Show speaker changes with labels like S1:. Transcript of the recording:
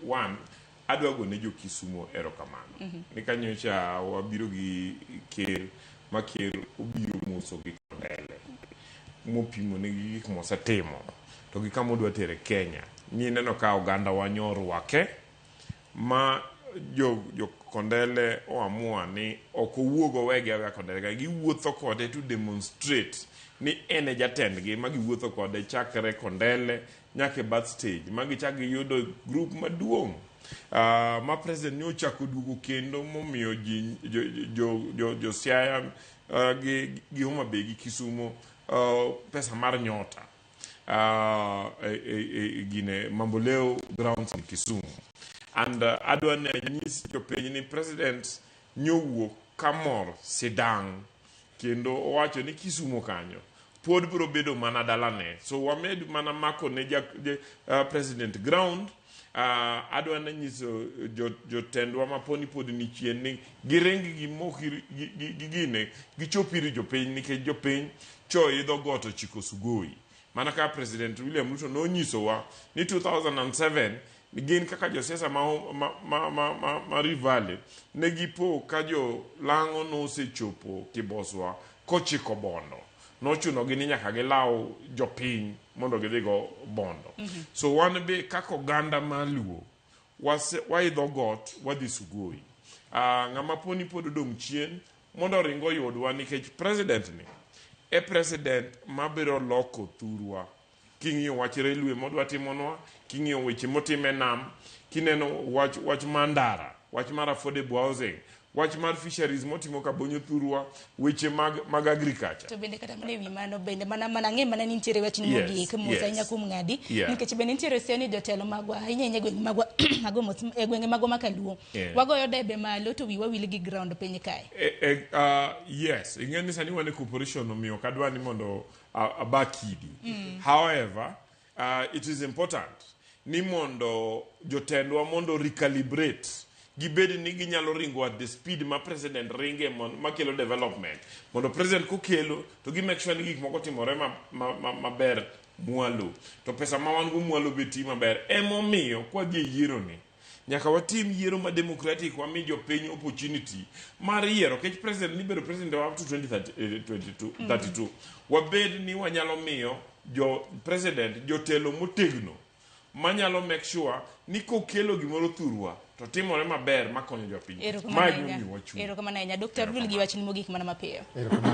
S1: one adwa go ne jo Kisumo erokamano ni kanyocha wabiro gi ker ma ker obiro muso gi mbele mopimo ne gik mosetimo to gi kama odwa tere Kenya ni neno ka oganda wanyorwake ma jo Kondele oamua ni ok owuogo wege aga Kondele giwuotho kode to demonstrate ni ene jatendgi ma giwuotho kode chakre Kondele nyaka bath stage ma gichak giyudo group maduong' ma president nyo chako duogo kendo momiyo jo Siaya gi Homa Bay gi Kisumo pesa mar nyota gine Mamboleo grounds in Kisumu and adwa ne nyis jopiny ni president nyowuok kamor sidang kendo owacho ni Kisumo kanyo pod biro bedo mana dalane so wamed mana mako ne president ground adwa na nyiso jotendwa maponi pod ni chien ni girengi gimoki gine gichopiri jopiny nikech jopiny choidho goto chiko Sugoi mana ka president William Ruto no nyisowa ni 2007 gin kaka josiasa ma Rivale ne gipo ka jo Lang'o nosechopo Kiboswa kochiko bondo nochuno gi ni nyaka gilaw jopiny mondo gidhigo bondo so wan be kaka oganda maluo waidho got wadhi Sugoi ng'ama poni pod odong' chien mondo ringo yudwa nikech president ni president mabiro loko thurwa king'iyo wach railway modwa timonwa king'iyo weche motime nam kineno wach mandara wach mar affordable housing wach mar fisheries motimo kabonyo thurwa weche mag agriculture
S2: to bende kata mane wi mano bende mana ng'e mana ni nitiere wach ni mogik Musa Nyakum ng'adi nikech bende nitiere sioni jotelo magwa hinyenye gweng' magwa mago gwenge mago makaluo wagoyo debe malo to wiwa wil gi ground piny kae
S1: yes ing'eni sani wane corporation omiyo kadwa ni mondo abakidi however it is important ni mondo jotendwa mondo recalibrate gibed ni ginyalo ringo at the speed ma president ringe makelo development mondo president kokelo to gi make sure ni gik moko timore maber mwalo to pesa ma wan go mwalo beti maber emomiyo kwa dhi yiero ni nyaka watim yiero ma democratic wami jopiny opportunity mar yiero kech president ni bedo president up to 2032 wabed ni wanyalo miyo president jotelo motegno manyalo make sure ni kokelo gimoro thurwa to timore maber makonyo jopiny
S2: erokamano ahinya Dr. Abdul gi wach ni mogik mana mapiyo